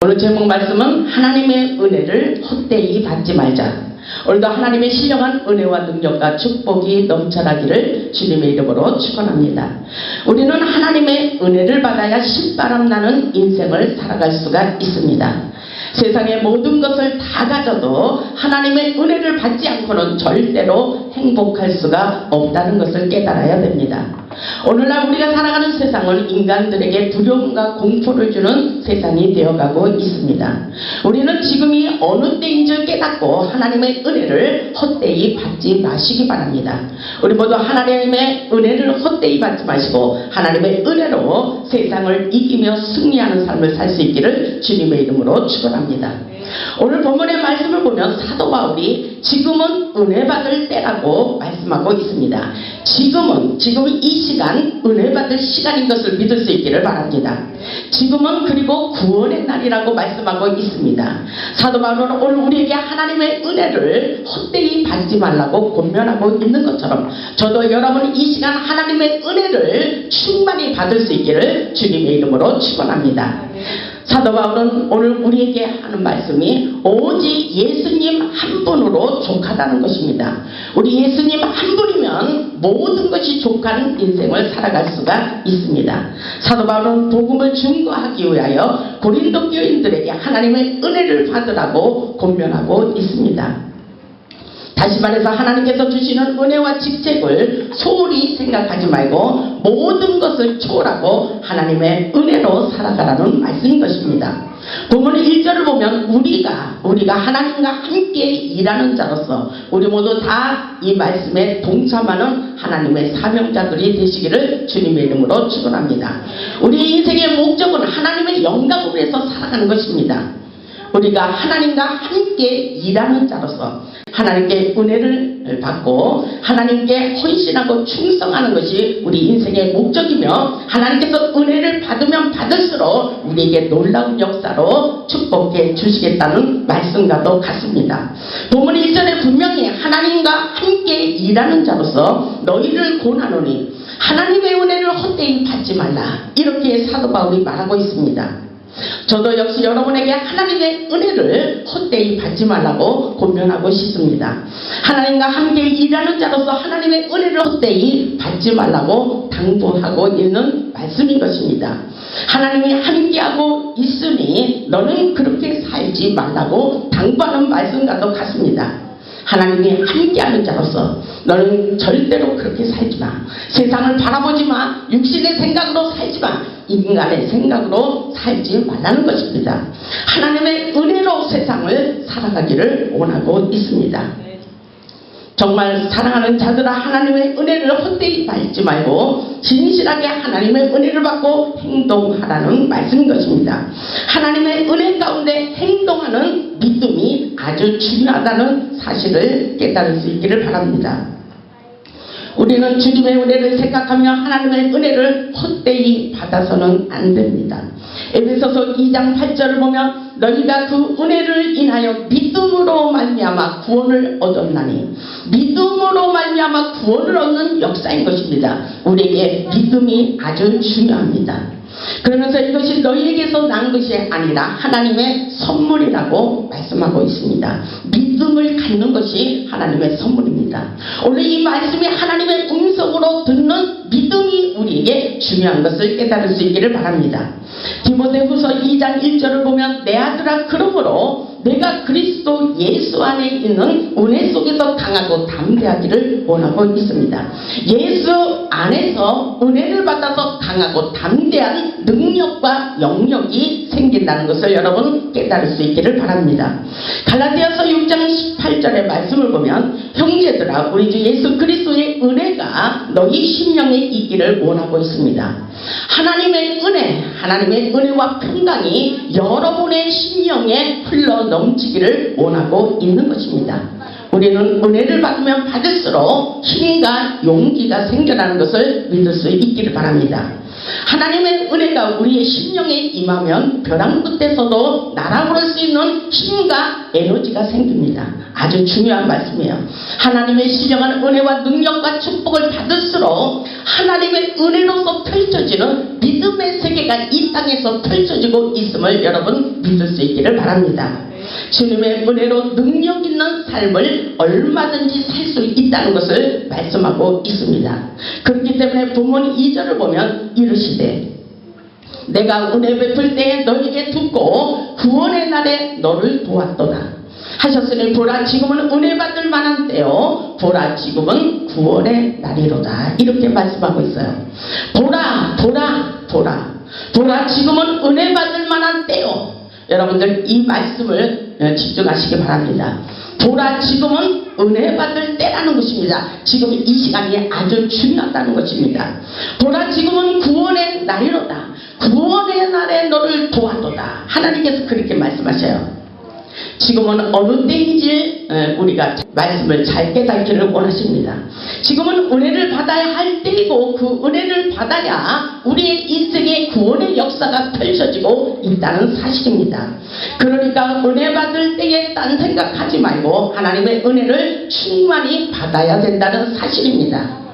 오늘 제목 말씀은 하나님의 은혜를 헛되이 받지 말자. 오늘도 하나님의 신령한 은혜와 능력과 축복이 넘쳐나기를 주님의 이름으로 축원합니다. 우리는 하나님의 은혜를 받아야 신바람 나는 인생을 살아갈 수가 있습니다. 세상의 모든 것을 다 가져도 하나님의 은혜를 받지 않고는 절대로 행복할 수가 없다는 것을 깨달아야 됩니다. 오늘날 우리가 살아가는 세상은 인간들에게 두려움과 공포를 주는 세상이 되어가고 있습니다. 우리는 지금이 어느 때인 줄 깨닫고 하나님의 은혜를 헛되이 받지 마시기 바랍니다. 우리 모두 하나님의 은혜를 헛되이 받지 마시고 하나님의 은혜로 세상을 이기며 승리하는 삶을 살 수 있기를 주님의 이름으로 축원합니다. 오늘 본문의 말씀을 보면 사도 바울이 지금은 은혜 받을 때라고 말씀하고 있습니다. 지금 이 시간 은혜 받을 시간인 것을 믿을 수 있기를 바랍니다. 지금은 그리고 구원의 날이라고 말씀하고 있습니다. 사도 바울은 오늘 우리에게 하나님의 은혜를 헛되이 받지 말라고 권면하고 있는 것처럼 저도 여러분 이 시간 하나님의 은혜를 충만히 받을 수 있기를 주님의 이름으로 축원합니다. 사도 바울은 오늘 우리에게 하는 말씀이 오직 예수님 한 분으로 족하다는 것입니다. 우리 예수님 한 분이면 모든 것이 족한 인생을 살아갈 수가 있습니다. 사도 바울은 복음을 증거하기 위하여 고린도 교인들에게 하나님의 은혜를 받으라고 권면하고 있습니다. 다시 말해서 하나님께서 주시는 은혜와 직책을 소홀히 생각하지 말고 모든 것을 초월하고 하나님의 은혜로 살아가라는 말씀인 것입니다. 본문 1절을 보면 우리가 하나님과 함께 일하는 자로서 우리 모두 다 이 말씀에 동참하는 하나님의 사명자들이 되시기를 주님의 이름으로 축원합니다. 우리 인생의 목적은 하나님의 영광을 위해서 살아가는 것입니다. 우리가 하나님과 함께 일하는 자로서 하나님께 은혜를 받고 하나님께 헌신하고 충성하는 것이 우리 인생의 목적이며 하나님께서 은혜를 받으면 받을수록 우리에게 놀라운 역사로 축복해 주시겠다는 말씀과도 같습니다. 본문 1절에 분명히 하나님과 함께 일하는 자로서 너희를 권하노니 하나님의 은혜를 헛되이 받지 말라, 이렇게 사도 바울이 말하고 있습니다. 저도 역시 여러분에게 하나님의 은혜를 헛되이 받지 말라고 권면하고 싶습니다. 하나님과 함께 일하는 자로서 하나님의 은혜를 헛되이 받지 말라고 당부하고 있는 말씀인 것입니다. 하나님이 함께하고 있으니 너는 그렇게 살지 말라고 당부하는 말씀과도 같습니다. 하나님이 함께하는 자로서 너는 절대로 그렇게 살지 마. 세상을 바라보지 마. 육신의 생각으로 살지 마. 인간의 생각으로 살지 말라는 것입니다. 하나님의 은혜로 세상을 살아가기를 원하고 있습니다. 정말 사랑하는 자들아, 하나님의 은혜를 헛되이 받지 말고 진실하게 하나님의 은혜를 받고 행동하라는 말씀인 것입니다. 하나님의 은혜 가운데 행동하는 믿음이 아주 중요하다는 사실을 깨달을 수 있기를 바랍니다. 우리는 주님의 은혜를 생각하며 하나님의 은혜를 헛되이 받아서는 안 됩니다. 에베소서 2장 8절을 보면 너희가 그 은혜를 인하여 믿음으로 말미암아 구원을 얻었나니, 믿음으로 말미암아 구원을 얻는 역사인 것입니다. 우리에게 믿음이 아주 중요합니다. 그러면서 이것이 너희에게서 난 것이 아니라 하나님의 선물이라고 말씀하고 있습니다. 믿음을 갖는 것이 하나님의 선물입니다. 오늘 이 말씀이 하나님의 음성으로 듣는 믿음이 우리에게 중요한 것을 깨달을 수 있기를 바랍니다. 디모데후서 2장 1절을 보면 내 아들아, 그러므로 내가 그리스도 예수 안에 있는 은혜 속에서 강하고 담대하기를 원하고 있습니다. 예수 안에서 은혜를 받아서 강하고 담대한 능력과 영역이 생긴다는 것을 여러분 깨달을 수 있기를 바랍니다. 갈라디아서 6장 18절의 말씀을 보면 형제들아, 우리 주 예수 그리스도의 은혜가 너희 심령에 있기를 원하고 있습니다. 하나님의 은혜와 평강이 여러분의 심령에 흘러 넘치기를 원하고 있는 것입니다. 우리는 은혜를 받으면 받을수록 힘과 용기가 생겨나는 것을 믿을 수 있기를 바랍니다. 하나님의 은혜가 우리의 심령에 임하면 벼랑 끝에서도 날아오를 수 있는 힘과 에너지가 생깁니다. 아주 중요한 말씀이에요. 하나님의 신령한 은혜와 능력과 축복을 받을수록 하나님의 은혜로서 펼쳐지는 믿음의 세계가 이 땅에서 펼쳐지고 있음을 여러분 믿을 수 있기를 바랍니다. 주님의 은혜로 능력 있는 삶을 얼마든지 살 수 있다는 것을 말씀하고 있습니다. 그렇기 때문에 본문 2절을 보면 이르시되 내가 은혜 베풀 때에 너에게 듣고 구원의 날에 너를 도왔도다 하셨으니 보라 지금은 은혜 받을 만한 때요 보라 지금은 구원의 날이로다 이렇게 말씀하고 있어요. 보라 지금은 은혜 받을 만한 때요. 여러분들 이 말씀을 집중하시기 바랍니다. 보라 지금은 은혜 받을 때라는 것입니다. 지금 이 시간이 아주 중요하다는 것입니다. 보라 지금은 구원의 날이로다. 구원의 날에 너를 도와도다. 하나님께서 그렇게 말씀하셔요. 지금은 어느 때인지 우리가 말씀을 잘 깨닫기를 원하십니다. 지금은 은혜를 받아야 할 때이고 그 은혜를 받아야 우리의 인생의 구원의 역사가 펼쳐지고 있다는 사실입니다. 그러니까 은혜 받을 때에 딴 생각하지 말고 하나님의 은혜를 충만히 받아야 된다는 사실입니다.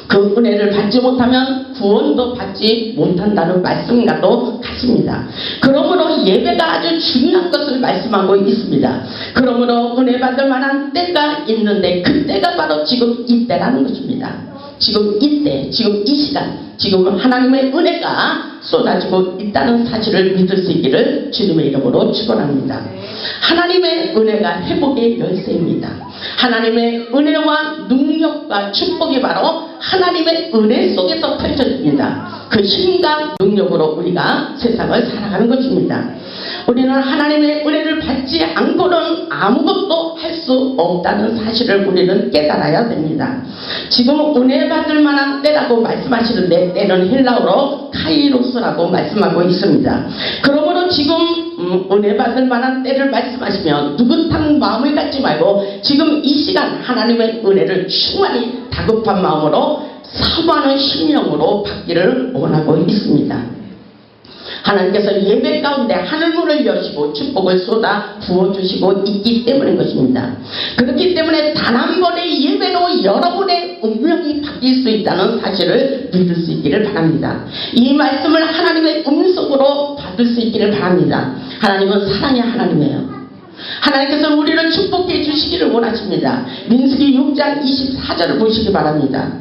그 은혜를 받지 못하면 구원도 받지 못한다는 말씀과도 같습니다. 그러므로 예배가 아주 중요한 것을 말씀하고 있습니다. 그러므로 은혜 받을 만한 때가 있는데 그 때가 바로 지금 이때라는 것입니다. 지금 이때, 지금 이 시간, 지금 하나님의 은혜가 쏟아지고 있다는 사실을 믿을 수 있기를 주님의 이름으로 축원합니다. 하나님의 은혜가 회복의 열쇠입니다. 하나님의 은혜와 능력과 축복이 바로 하나님의 은혜 속에서 펼쳐집니다. 그 힘과 능력으로 우리가 세상을 살아가는 것입니다. 우리는 하나님의 은혜를 받지 않고는 아무것도 할 수 없다는 사실을 우리는 깨달아야 됩니다. 지금 은혜 받을 만한 때라고 말씀하시는데 때는 헬라어로 카이로스라고 말씀하고 있습니다. 그러므로 지금 은혜 받을 만한 때를 말씀하시면 느긋한 마음을 갖지 말고 지금 이 시간 하나님의 은혜를 충만히 다급한 마음으로 사모하는 심령으로 받기를 원하고 있습니다. 하나님께서 예배 가운데 하늘문을 여시고 축복을 쏟아 부어주시고 있기 때문인 것입니다. 그렇기 때문에 단 한 번의 예배로 여러분의 운명이 바뀔 수 있다는 사실을 믿을 수 있기를 바랍니다. 이 말씀을 하나님의 음성으로 받을 수 있기를 바랍니다. 하나님은 사랑의 하나님이에요. 하나님께서 우리를 축복해 주시기를 원하십니다. 민수기 6장 24절을 보시기 바랍니다.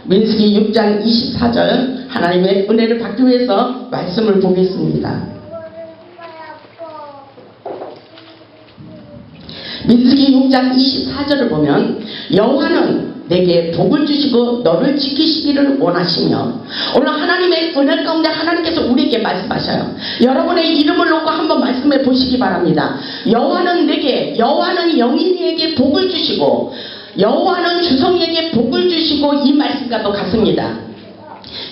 민수기 6장 24절 하나님의 은혜를 받기 위해서 말씀을 보겠습니다. 민수기 6장 24절을 보면 여호와는 내게 복을 주시고 너를 지키시기를 원하시며 오늘 하나님의 은혜 가운데 하나님께서 우리에게 말씀하셔요. 여러분의 이름을 놓고 한번 말씀해 보시기 바랍니다. 여호와는 영인이에게 복을 주시고 여호와는 주성에게 복을 주시고 이 말씀과도 같습니다.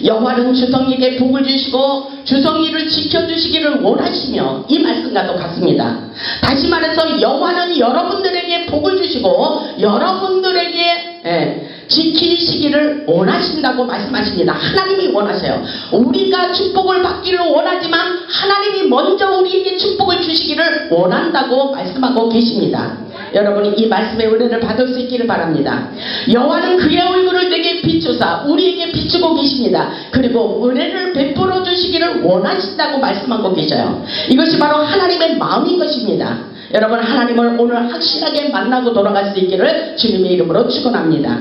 여호와는 주성에게 복을 주시고 주성이를 지켜주시기를 원하시며 이 말씀과도 같습니다. 다시 말해서 여호와는 여러분들에게 복을 주시고 여러분들에게 지키시기를 원하신다고 말씀하십니다. 하나님이 원하세요. 우리가 축복을 받기를 원하지만 하나님이 먼저 우리에게 축복을 주시기를 원한다고 말씀하고 계십니다. 여러분이 이 말씀의 은혜를 받을 수 있기를 바랍니다. 여호와는 그의 얼굴을 내게 비추사 우리에게 비추고 계십니다. 그리고 은혜를 베풀어 주시기를 원하신다고 말씀하고 계셔요. 이것이 바로 하나님의 마음인 것입니다. 여러분 하나님을 오늘 확실하게 만나고 돌아갈 수 있기를 주님의 이름으로 축원합니다.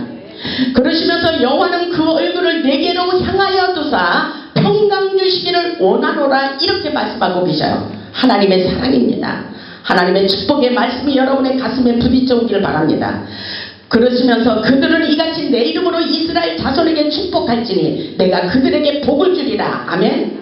그러시면서 여호와는 그 얼굴을 내게로 향하여 두사 평강 주시기를 원하노라 이렇게 말씀하고 계셔요. 하나님의 사랑입니다. 하나님의 축복의 말씀이 여러분의 가슴에 부딪혀 오기를 바랍니다. 그러시면서 그들은 이같이 내 이름으로 이스라엘 자손에게 축복할지니 내가 그들에게 복을 주리라. 아멘.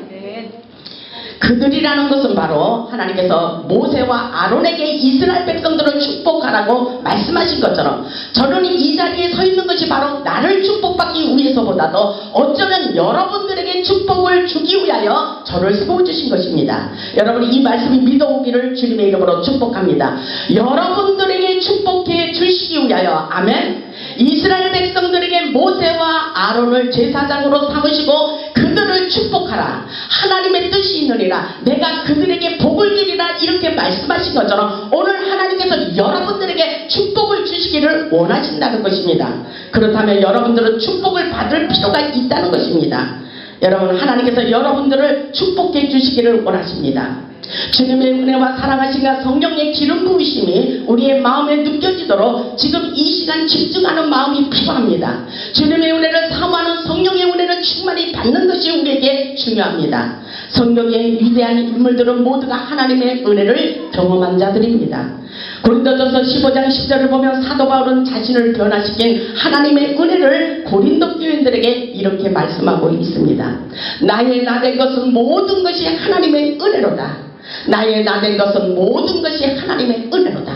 그들이라는 것은 바로 하나님께서 모세와 아론에게 이스라엘 백성들을 축복하라고 말씀하신 것처럼 저는 이 자리에 서 있는 것이 바로 나를 축복받기 위해서보다도 어쩌면 여러분들에게 축복을 주기 위하여 저를 세워주신 것입니다. 여러분이 이 말씀이 믿어오기를 주님의 이름으로 축복합니다. 여러분들에게 축복해 주신 위하여. 아멘. 이스라엘 백성들에게 모세와 아론을 제사장으로 삼으시고 그들을 축복하라. 하나님의 뜻이 있느니라. 내가 그들에게 복을 주리라. 이렇게 말씀하신 것처럼 오늘 하나님께서 여러분들에게 축복을 주시기를 원하신다는 것입니다. 그렇다면 여러분들은 축복을 받을 필요가 있다는 것입니다. 여러분, 하나님께서 여러분들을 축복해 주시기를 원하십니다. 주님의 은혜와 사랑하심과 성령의 기름 부으심이 우리의 마음에 느껴지도록 지금 이 시간 집중하는 마음이 필요합니다. 주님의 은혜를 사모하는 성령의 은혜를 충만히 받는 것이 우리에게 중요합니다. 성경의 위대한 인물들은 모두가 하나님의 은혜를 경험한 자들입니다. 고린도전서 15장 10절을 보면 사도 바울은 자신을 변화시킨 하나님의 은혜를 고린도 교인들에게 이렇게 말씀하고 있습니다. 나의 나된 것은 모든 것이 하나님의 은혜로다. 나의 나된 것은 모든 것이 하나님의 은혜로다.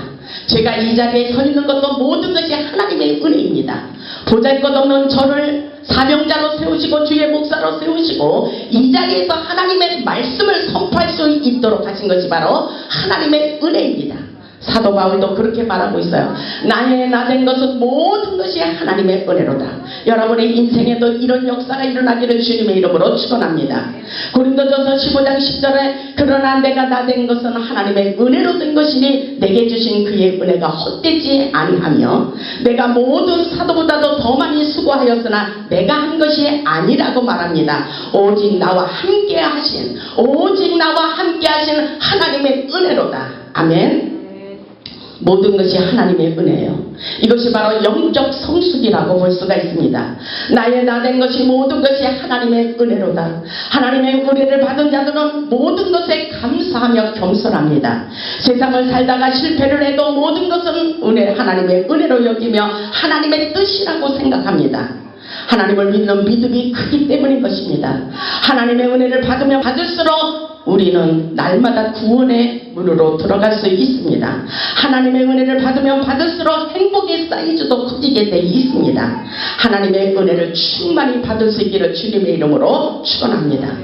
제가 이 자리에 서 있는 것도 모든 것이 하나님의 은혜입니다. 보잘것없는 저를 사명자로 세우시고 주의 목사로 세우시고 이 자리에서 하나님의 말씀을 선포할 수 있도록 하신 것이 바로 하나님의 은혜입니다. 사도 바울도 그렇게 말하고 있어요. 나의 나된 것은 모든 것이 하나님의 은혜로다. 여러분의 인생에도 이런 역사가 일어나기를 주님의 이름으로 축원합니다. 고린도전서 15장 10절에 그러나 내가 나된 것은 하나님의 은혜로 된 것이니 내게 주신 그의 은혜가 헛되지 아니하며 내가 모든 사도보다도 더 많이 수고하였으나 내가 한 것이 아니라고 말합니다. 오직 나와 함께 하신 하나님의 은혜로다. 아멘. 모든 것이 하나님의 은혜예요. 이것이 바로 영적 성숙이라고 볼 수가 있습니다. 나의 나된 것이 모든 것이 하나님의 은혜로다. 하나님의 은혜를 받은 자들은 모든 것에 감사하며 겸손합니다. 세상을 살다가 실패를 해도 모든 것은 하나님의 은혜로 여기며 하나님의 뜻이라고 생각합니다. 하나님을 믿는 믿음이 크기 때문인 것입니다. 하나님의 은혜를 받으면 받을수록 우리는 날마다 구원의 문으로 들어갈 수 있습니다. 하나님의 은혜를 받으면 받을수록 행복의 사이즈도 커지게 되어 있습니다. 하나님의 은혜를 충만히 받을 수 있기를 주님의 이름으로 축원합니다.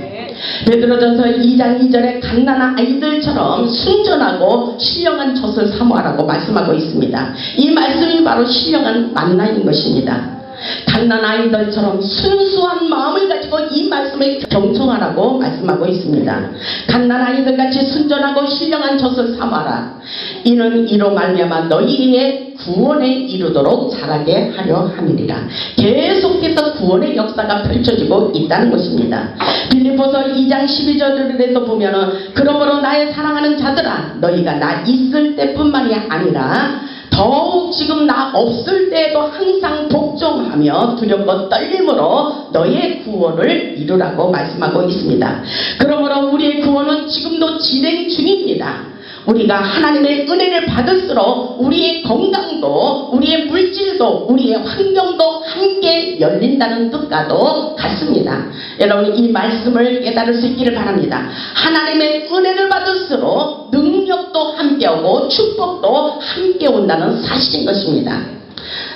베드로전서 2장 2절에 갓난아한 아이들처럼 순전하고 신령한 젖을 사모하라고 말씀하고 있습니다. 이 말씀이 바로 신령한 만나인 것입니다. 갓난아이들처럼 순수한 마음을 가지고 이 말씀을 경청하라고 말씀하고 있습니다. 갓난아이들같이 순전하고 신령한 젖을 삼아라. 이는 이로 말미암아 너희의 구원에 이르도록 자라게 하려 함이니라. 계속해서 구원의 역사가 펼쳐지고 있다는 것입니다. 빌립보서 2장 12절에도 보면은 그러므로 나의 사랑하는 자들아 너희가 나 있을 때뿐만이 아니라 더욱 지금 나 없을 때에도 항상 복종하며 두렵고 떨림으로 너의 구원을 이루라고 말씀하고 있습니다. 그러므로 우리의 구원은 지금도 진행 중입니다. 우리가 하나님의 은혜를 받을수록 우리의 건강도 우리의 물질도 우리의 환경도 함께 열린다는 뜻과도 같습니다. 여러분 이 말씀을 깨달을 수 있기를 바랍니다. 하나님의 은혜를 받을수록 능력도 함께오고 축복도 함께 온다는 사실인 것입니다.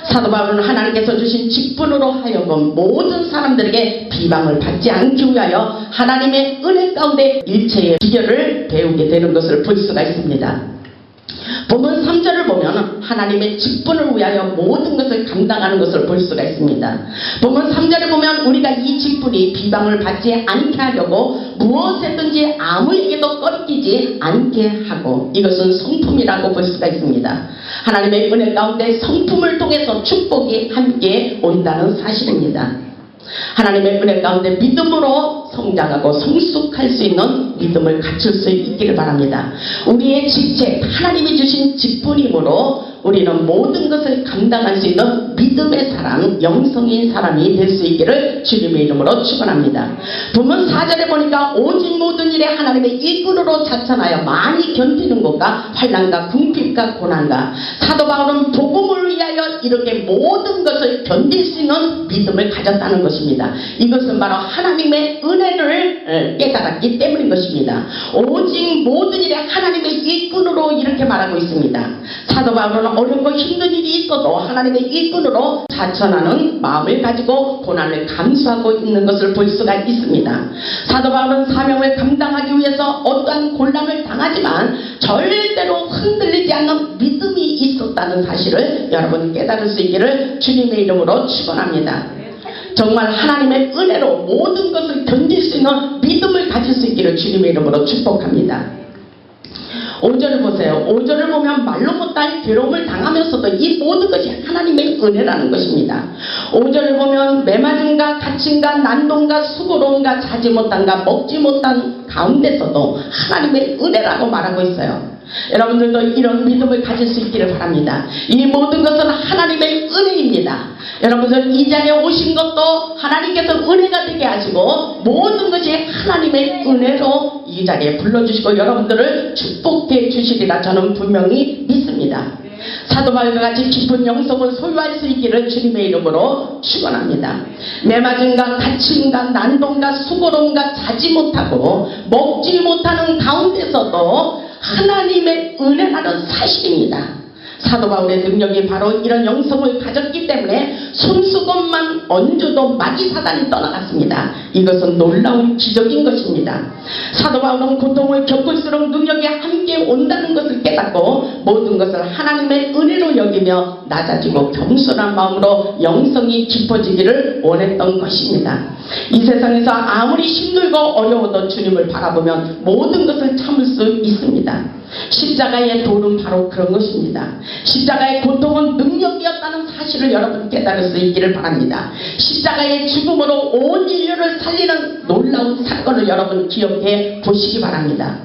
사도 바울은 하나님께서 주신 직분으로 하여금 모든 사람들에게 비방을 받지 않기 위하여 하나님의 은혜 가운데 일체의 비결을 배우게 되는 것을 볼 수가 있습니다. 본문 3절을 보면 하나님의 직분을 위하여 모든 것을 감당하는 것을 볼 수가 있습니다. 본문 3절을 보면 우리가 이 직분이 비방을 받지 않게 하려고 무엇에든지 아무에게도 꺼리지 않게 하고 이것은 성품이라고 볼 수가 있습니다. 하나님의 은혜 가운데 성품을 통해서 축복이 함께 온다는 사실입니다. 하나님의 은혜 가운데 믿음으로 성장하고 성숙할 수 있는 믿음을 갖출 수 있기를 바랍니다. 우리의 직책, 하나님이 주신 직분이므로 우리는 모든 것을 감당할 수 있는 믿음의 사람, 영성인 사람이 될 수 있기를 주님의 이름으로 축원합니다. 본문 4절에 보니까 오직 모든 일에 하나님의 일꾼으로 자천하여 많이 견디는 것과 환난과 궁핍과 고난과 사도 바울은 복음을 위하여 이렇게 모든 것을 견딜 수 있는 믿음을 가졌다는 것입니다. 이것은 바로 하나님의 은혜를 깨달았기 때문인 것입니다. 오직 모든 일에 하나님의 일꾼으로 이렇게 말하고 있습니다. 사도 바울은 어렵고 힘든 일이 있어도 하나님의 일꾼으로 자천하는 마음을 가지고 고난을 감수하고 있는 것을 볼 수가 있습니다. 사도 바울은 사명을 감당하기 위해서 어떠한 곤란을 당하지만 절대로 흔들리지 않는 믿음이 있었다는 사실을 여러분 깨달을 수 있기를 주님의 이름으로 축원합니다. 정말 하나님의 은혜로 모든 것을 견딜 수 있는 믿음을 가질 수 있기를 주님의 이름으로 축복합니다. 5절을 보세요. 5절을 보면 말로 못할 괴로움을 당하면서도 이 모든 것이 하나님의 은혜라는 것입니다. 5절을 보면 매맞음과 갇힘과 난동과 수고로움과 자지 못함과 먹지 못한 가운데서도 하나님의 은혜라고 말하고 있어요. 여러분들도 이런 믿음을 가질 수 있기를 바랍니다. 이 모든 것은 하나님의 은혜입니다. 여러분들 이 자리에 오신 것도 하나님께서 은혜가 되게 하시고 모든 것이 하나님의 은혜로 이 자리에 불러주시고 여러분들을 축복해 주시리라 저는 분명히 믿습니다. 사도 바울과 같이 깊은 영성을 소유할 수 있기를 주님의 이름으로 축원합니다. 매맞음과 갇힘과 난동과 수고로움과 자지 못하고 먹지 못하는 가운데서도 하나님의 은혜라는 사실입니다. 사도 바울의 능력이 바로 이런 영성을 가졌기 때문에 손수건만 얹어도 마귀 사단이 떠나갔습니다. 이것은 놀라운 기적인 것입니다. 사도 바울은 고통을 겪을수록 능력이 함께 온다는 것을 깨닫고 모든 것을 하나님의 은혜로 여기며 낮아지고 겸손한 마음으로 영성이 깊어지기를 원했던 것입니다. 이 세상에서 아무리 힘들고 어려워도 주님을 바라보면 모든 것을 참을 수 있습니다. 십자가의 도는 바로 그런 것입니다. 십자가의 고통은 능력이었다는 사실을 여러분 깨달을 수 있기를 바랍니다. 십자가의 죽음으로 온 인류를 살리는 놀라운 사건을 여러분 기억해 보시기 바랍니다.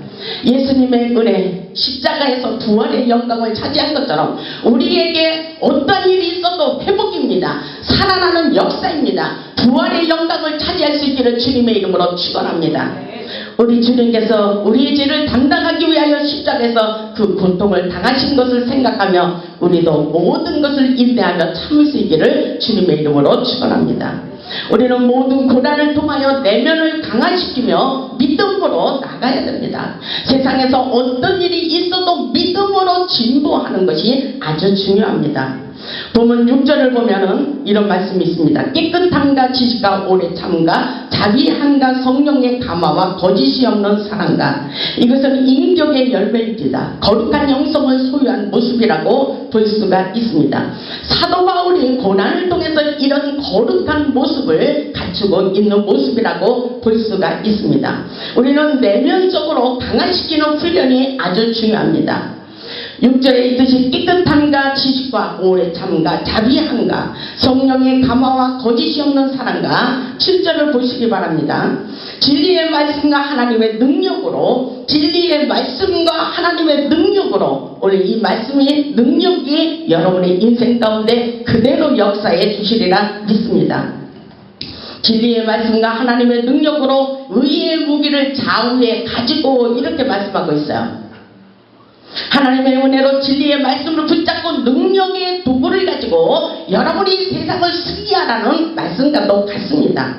예수님의 은혜, 십자가에서 부활의 영광을 차지한 것처럼 우리에게 어떤 일이 있어도 회복입니다. 살아나는 역사입니다. 부활의 영광을 차지할 수 있기를 주님의 이름으로 축원합니다. 우리 주님께서 우리의 죄를 담당하기 위하여 십자가에서 그 고통을 당하신 것을 생각하며 우리도 모든 것을 인내하며 참을 수 있기를 주님의 이름으로 축원합니다. 우리는 모든 고난을 통하여 내면을 강화시키며 믿음으로 나가야 됩니다. 세상에서 어떤 일이 있어도 믿음으로 진보하는 것이 아주 중요합니다. 본문 6절을 보면은 이런 말씀이 있습니다. 깨끗함과 지식과 오래 참음과 자비함과 성령의 감화와 거짓이 없는 사랑과 이것은 인격의 열매입니다. 거룩한 영성을 소유한 모습이라고 볼 수가 있습니다. 사도 바울이 고난을 통해서 이런 거룩한 모습을 갖추고 있는 모습이라고 볼 수가 있습니다. 우리는 내면적으로 강화시키는 훈련이 아주 중요합니다. 6절에 있듯이 깨끗함과 지식과 오래 참음과 자비함과 성령의 감화와 거짓이 없는 사랑과 7절을 보시기 바랍니다. 진리의 말씀과 하나님의 능력으로 진리의 말씀과 하나님의 능력으로 오늘 이 말씀이 능력이 여러분의 인생 가운데 그대로 역사해 주시리라 믿습니다. 진리의 말씀과 하나님의 능력으로 의의 무기를 좌우에 가지고 이렇게 말씀하고 있어요. 하나님의 은혜로 진리의 말씀을 붙잡고 능력의 도구를 가지고 여러분이 세상을 승리하라는 말씀과도 같습니다.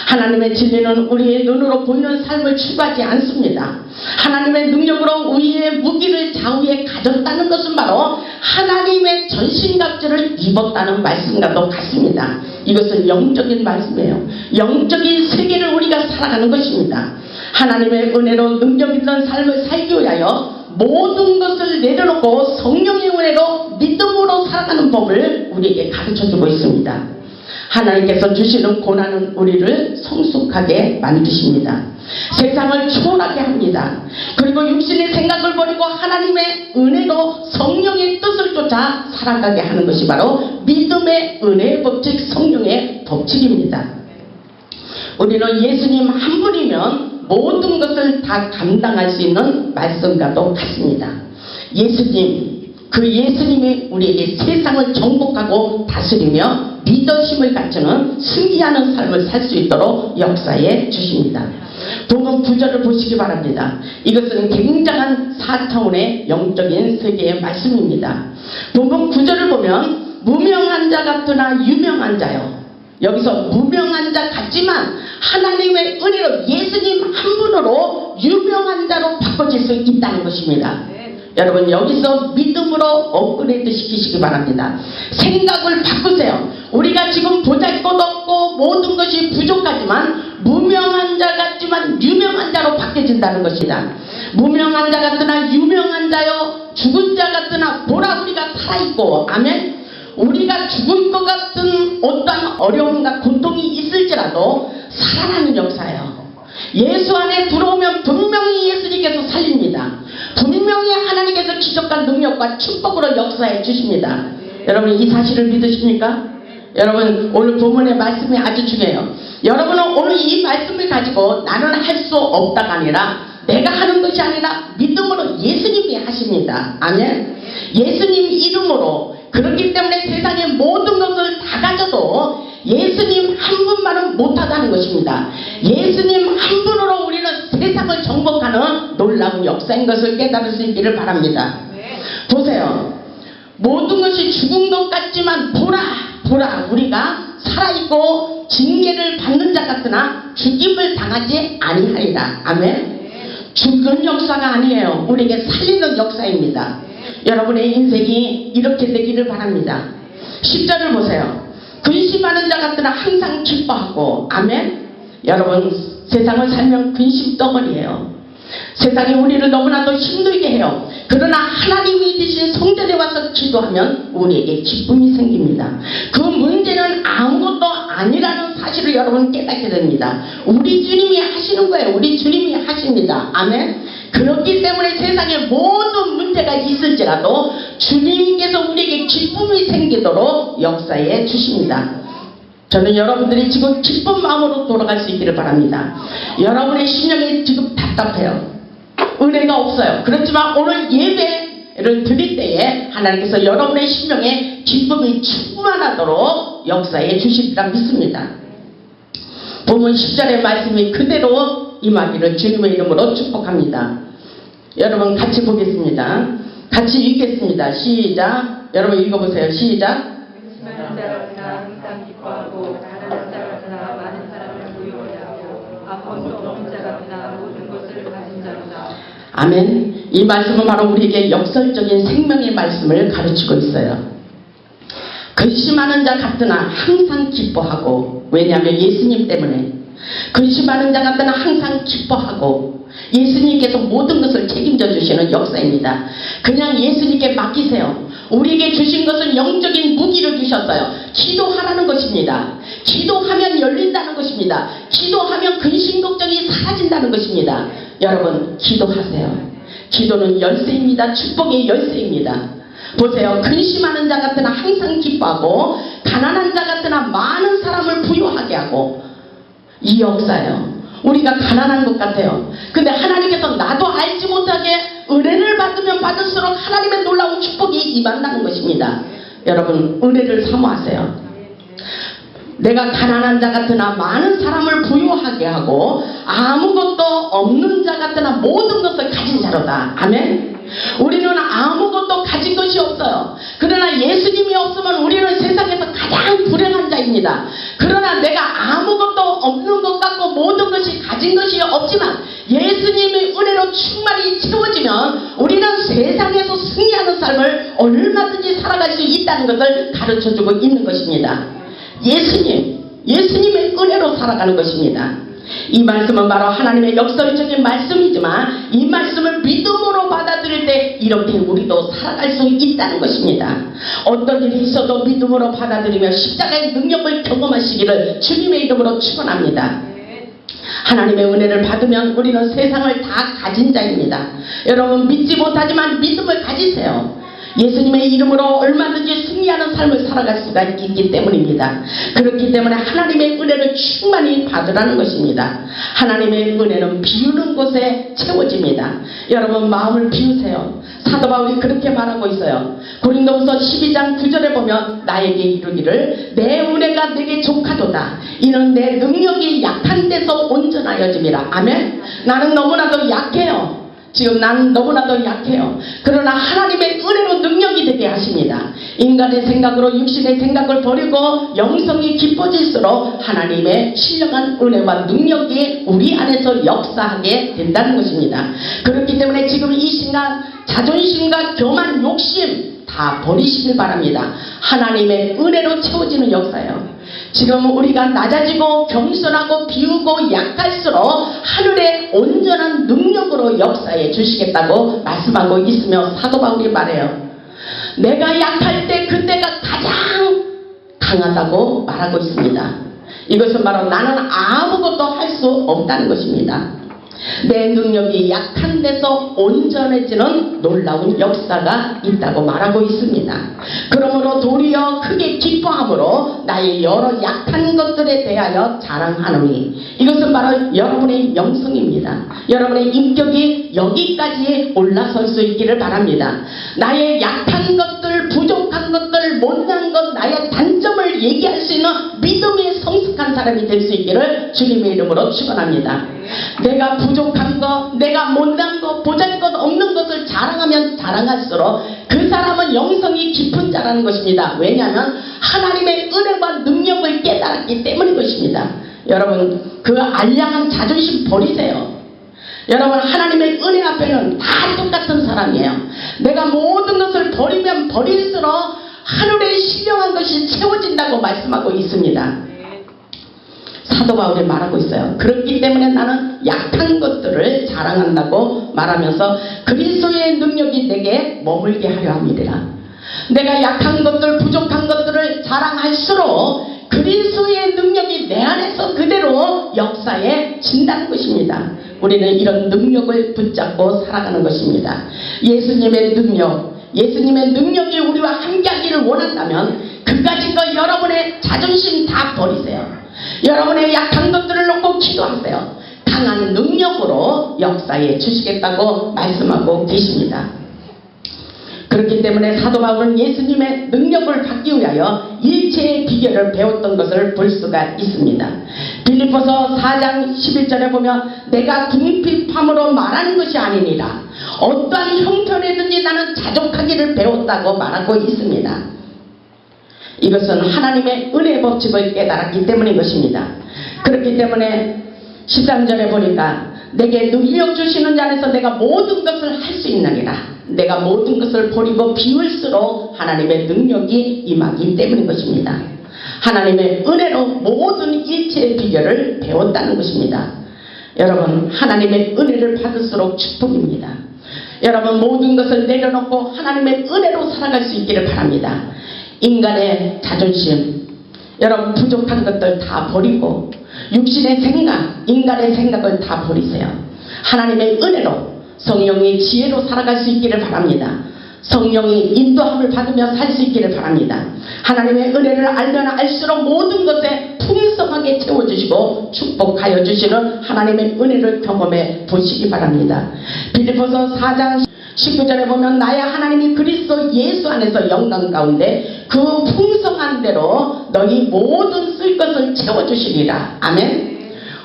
하나님의 진리는 우리의 눈으로 보이는 삶을 추구하지 않습니다. 하나님의 능력으로 우리의 무기를 좌우에 가졌다는 것은 바로 하나님의 전신갑주를 입었다는 말씀과도 같습니다. 이것은 영적인 말씀이에요. 영적인 세계를 우리가 살아가는 것입니다. 하나님의 은혜로 능력 있는 삶을 살기 위하여 모든 것을 내려놓고 성령의 은혜로 믿음으로 살아가는 법을 우리에게 가르쳐주고 있습니다. 하나님께서 주시는 고난은 우리를 성숙하게 만드십니다. 세상을 초월하게 합니다. 그리고 육신의 생각을 버리고 하나님의 은혜로 성령의 뜻을 쫓아 살아가게 하는 것이 바로 믿음의 은혜의 법칙, 성령의 법칙입니다. 우리는 예수님 한 분이면 모든 것을 다 감당할 수 있는 말씀과도 같습니다. 예수님, 그 예수님이 우리에게 세상을 정복하고 다스리며 리더십을 갖추는 승리하는 삶을 살 수 있도록 역사해 주십니다. 본문 9절을 보시기 바랍니다. 이것은 굉장한 4차원의 영적인 세계의 말씀입니다. 본문 9절을 보면 무명한 자 같으나 유명한 자요. 여기서 무명한 자 같지만 하나님의 은혜로 예수님 한 분으로 유명한 자로 바꿔질 수 있다는 것입니다. 여러분 여기서 믿음으로 업그레이드 시키시기 바랍니다. 생각을 바꾸세요. 우리가 지금 보잘것 없고 모든 것이 부족하지만 무명한 자 같지만 유명한 자로 바뀌어진다는 것입니다. 무명한 자 같으나 유명한 자요 죽은 자 같으나 보라 우리가 살아있고, 아멘. 우리가 죽을 것 같은 어떠한 어려움과 고통이 있을지라도 살아나는 역사예요. 예수 안에 들어오면 분명히 예수님께서 살립니다. 분명히 하나님께서 기적과 능력과 축복으로 역사해 주십니다. 여러분 이 사실을 믿으십니까? 여러분 오늘 본문의 말씀이 아주 중요해요. 여러분은 오늘 이 말씀을 가지고 나는 할 수 없다가 아니라 내가 하는 것이 아니라 믿음으로 예수님이 하십니다. 아멘. 예수님 이름으로. 그렇기 때문에 세상의 모든 것을 다 가져도 예수님 한 분만은 못하다는 것입니다. 예수님 한 분으로 우리는 세상을 정복하는 놀라운 역사인 것을 깨달을 수 있기를 바랍니다. 보세요. 모든 것이 죽은 것 같지만 보라 우리가 살아있고 징계를 받는 자 같으나 죽임을 당하지 아니하리라. 아멘. 죽은 역사가 아니에요. 우리에게 살리는 역사입니다. 여러분의 인생이 이렇게 되기를 바랍니다. 10절을 보세요. 근심하는 자 같으나 항상 기뻐하고. 아멘. 여러분 세상을 살면 근심 덩어리예요. 세상이 우리를 너무나도 힘들게 해요. 그러나 하나님이 되신 성전에 와서 기도하면 우리에게 기쁨이 생깁니다. 그 문제는 아무것도 아니라는 사실을 여러분 깨닫게 됩니다. 우리 주님이 하시는 거예요. 우리 주님이 하십니다. 아멘. 그렇기 때문에 세상에 모든 문제가 있을지라도 주님께서 우리에게 기쁨이 생기도록 역사해 주십니다. 저는 여러분들이 지금 기쁜 마음으로 돌아갈 수 있기를 바랍니다. 여러분의 심령이 지금 답답해요. 은혜가 없어요. 그렇지만 오늘 예배를 드릴 때에 하나님께서 여러분의 심령에 기쁨이 충만하도록 역사해 주시리라 믿습니다. 본문 10절의 말씀이 그대로 임하기를 주님의 이름으로 축복합니다. 여러분 같이 보겠습니다. 같이 읽겠습니다. 시작. 여러분 읽어보세요. 시작. 근심하는 자 같으나 항상 기뻐하고 가난한 자 같으나 많은 사람을 부유하게 하고 아무것도 없는 자 같으나 모든 것을 가진 자로다. 아멘. 이 말씀은 바로 우리에게 역설적인 생명의 말씀을 가르치고 있어요. 근심하는 자 같으나 항상 기뻐하고. 왜냐하면 예수님 때문에. 근심하는 자 같으나 항상 기뻐하고. 예수님께서 모든 것을 책임져 주시는 역사입니다. 그냥 예수님께 맡기세요. 우리에게 주신 것은 영적인 무기를 주셨어요. 기도하라는 것입니다. 기도하면 열린다는 것입니다. 기도하면 근심 걱정이 사라진다는 것입니다. 여러분 기도하세요. 기도는 열쇠입니다. 축복의 열쇠입니다. 보세요. 근심하는 자 같으나 항상 기뻐하고 가난한 자 같으나 많은 사람을 부유하게 하고. 이 역사예요. 우리가 가난한 것 같아요. 근데 하나님께서 나도 알지 못하게 은혜를 받으면 받을수록 하나님의 놀라운 축복이 임한다는 것입니다. 여러분 은혜를 사모하세요. 내가 가난한 자 같으나 많은 사람을 부유하게 하고 아무것도 없는 자 같으나 모든 것을 가진 자로다. 아멘. 우리는 아무것도 가진 것이 없어요. 그러나 예수님이 없으면 우리는 세상에서 가장 불행한 자입니다. 그러나 내가 아무것도 없는 것 같고 모든 것이 가진 것이 없지만 예수님의 은혜로 충만히 채워지면 우리는 세상에서 승리하는 삶을 얼마든지 살아갈 수 있다는 것을 가르쳐주고 있는 것입니다. 예수님의 은혜로 살아가는 것입니다. 이 말씀은 바로 하나님의 역설적인 말씀이지만 이 말씀을 믿음으로 받아들일 때 이렇게 우리도 살아갈 수 있다는 것입니다. 어떤 일이 있어도 믿음으로 받아들이며 십자가의 능력을 경험하시기를 주님의 이름으로 축원합니다. 하나님의 은혜를 받으면 우리는 세상을 다 가진 자입니다. 여러분 믿지 못하지만 믿음을 가지세요. 예수님의 이름으로 얼마든지 승리하는 삶을 살아갈 수가 있기 때문입니다. 그렇기 때문에 하나님의 은혜를 충만히 받으라는 것입니다. 하나님의 은혜는 비우는 곳에 채워집니다. 여러분 마음을 비우세요. 사도 바울이 그렇게 말하고 있어요. 고린도후서 12장 9절에 보면 나에게 이르기를 내 은혜가 내게 족하도다. 이는 내 능력이 약한 데서 온전하여짐이라. 아멘. 나는 너무나도 약해요. 지금 나는 너무나도 약해요. 그러나 하나님의 은혜로 능력이 되게 하십니다. 인간의 생각으로 육신의 생각을 버리고 영성이 깊어질수록 하나님의 신령한 은혜와 능력이 우리 안에서 역사하게 된다는 것입니다. 그렇기 때문에 지금 이 순간 자존심과 교만, 욕심 다 버리시길 바랍니다. 하나님의 은혜로 채워지는 역사예요. 지금 우리가 낮아지고 겸손하고 비우고 약할수록 하늘의 온전한 능력으로 역사해 주시겠다고 말씀하고 있으며 사도 바울이 말해요. 내가 약할 때 그때가 가장 강하다고 말하고 있습니다. 이것은 바로 나는 아무것도 할 수 없다는 것입니다. 내 능력이 약한 데서 온전해지는 놀라운 역사가 있다고 말하고 있습니다. 그러므로 도리어 크게 기뻐함으로 나의 여러 약한 것들에 대하여 자랑하노니, 이것은 바로 여러분의 영성입니다. 여러분의 인격이 여기까지 올라설 수 있기를 바랍니다. 나의 약한 것들, 부족한 것들, 못난 것, 나의 단점을 얘기할 수 있는 믿음의 성숙한 사람이 될 수 있기를 주님의 이름으로 축원합니다. 내가 부족한 것, 내가 못난 것, 보잘것없는 것을 자랑하면 자랑할수록 그 사람은 영성이 깊은 자라는 것입니다. 왜냐하면 하나님의 은혜와 능력을 깨달았기 때문인 것입니다. 여러분, 그 알량한 자존심 버리세요. 여러분, 하나님의 은혜 앞에는 다 똑같은 사람이에요. 내가 모든 것을 버리면 버릴수록 하늘에 신령한 것이 채워진다고 말씀하고 있습니다. 사도 바울이 말하고 있어요. 그렇기 때문에 나는 약한 것들을 자랑한다고 말하면서 그리스도의 능력이 내게 머물게 하려 함이라. 내가 약한 것들, 부족한 것들을 자랑할수록 그리스도의 능력이 내 안에서 그대로 역사에 진다는 것입니다. 우리는 이런 능력을 붙잡고 살아가는 것입니다. 예수님의 능력이 우리와 함께하기를 원한다면 그까짓 거 여러분의 자존심 다 버리세요. 여러분의 약한 것들을 놓고 기도하세요. 강한 능력으로 역사에 주시겠다고 말씀하고 계십니다. 그렇기 때문에 사도 바울은 예수님의 능력을 받기 위하여 일체의 비결을 배웠던 것을 볼 수가 있습니다. 빌립보서 4장 11절에 보면 내가 궁핍함으로 말하는 것이 아니니라 어떠한 형편에든지 나는 자족하기를 배웠다고 말하고 있습니다. 이것은 하나님의 은혜 법칙을 깨달았기 때문인 것입니다. 그렇기 때문에 13절에 보니까 내게 능력 주시는 자 안에서 내가 모든 것을 할 수 있느니라. 내가 모든 것을 버리고 비울수록 하나님의 능력이 임하기 때문인 것입니다. 하나님의 은혜로 모든 일체의 비결을 배웠다는 것입니다. 여러분, 하나님의 은혜를 받을수록 축복입니다. 여러분, 모든 것을 내려놓고 하나님의 은혜로 살아갈 수 있기를 바랍니다. 인간의 자존심, 여러분 부족한 것들 다 버리고 육신의 생각, 인간의 생각을 다 버리세요. 하나님의 은혜로 성령의 지혜로 살아갈 수 있기를 바랍니다. 성령이 인도함을 받으며 살 수 있기를 바랍니다. 하나님의 은혜를 알면 알수록 모든 것에 풍성하게 채워주시고 축복하여 주시는 하나님의 은혜를 경험해 보시기 바랍니다. 빌립보서 4장 19절에 보면 나의 하나님이 그리스도 예수 안에서 영광 가운데 그 풍성한 대로 너희 모든 쓸 것을 채워주시리라. 아멘.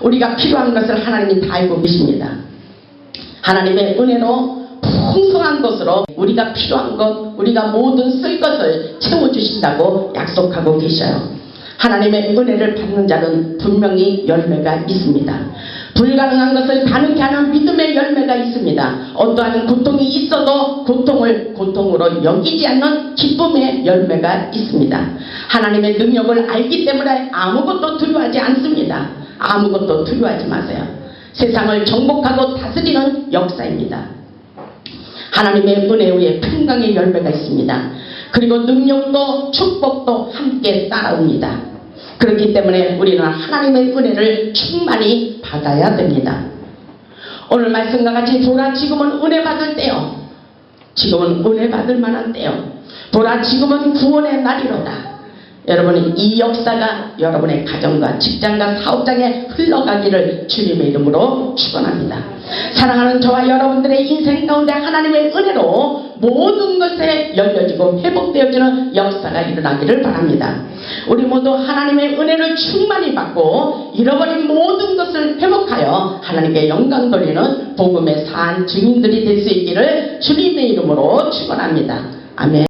우리가 필요한 것을 하나님이 다 알고 계십니다. 하나님의 은혜로 풍성한 것으로 우리가 필요한 것, 우리가 모든 쓸 것을 채워주신다고 약속하고 계셔요. 하나님의 은혜를 받는 자는 분명히 열매가 있습니다. 불가능한 것을 가능케 하는 믿음의 열매가 있습니다. 어떠한 고통이 있어도 고통을 고통으로 여기지 않는 기쁨의 열매가 있습니다. 하나님의 능력을 알기 때문에 아무것도 두려워하지 않습니다. 아무것도 두려워하지 마세요. 세상을 정복하고 다스리는 역사입니다. 하나님의 은혜 위에 평강의 열매가 있습니다. 그리고 능력도 축복도 함께 따라옵니다. 그렇기 때문에 우리는 하나님의 은혜를 충만히 받아야 됩니다. 오늘 말씀과 같이 보라 지금은 은혜 받을 때요. 지금은 은혜 받을 만한 때요. 보라 지금은 구원의 날이로다. 여러분, 이 역사가 여러분의 가정과 직장과 사업장에 흘러가기를 주님의 이름으로 축원합니다. 사랑하는 저와 여러분들의 인생 가운데 하나님의 은혜로 모든 것에 열려지고 회복되어지는 역사가 일어나기를 바랍니다. 우리 모두 하나님의 은혜를 충만히 받고 잃어버린 모든 것을 회복하여 하나님께 영광 돌리는 복음의 산 증인들이 될 수 있기를 주님의 이름으로 축원합니다. 아멘.